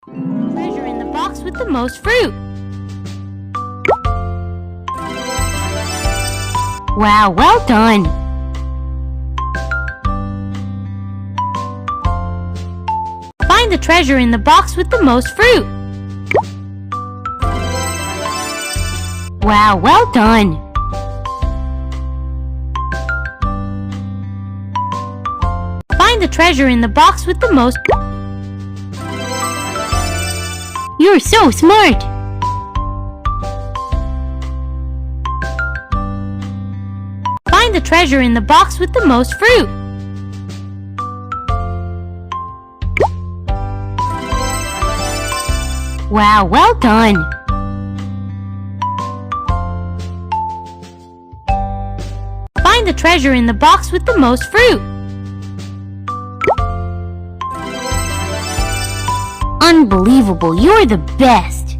Treasure in the box with the most fruit. Wow, well done! Find the treasure in the box with the most fruit. Wow, well done! Find the treasure in the box with the most... You're so smart! Find the treasure in the box with the most fruit. Wow, well done! Find the treasure in the box with the most fruit. Unbelievable, you're the best!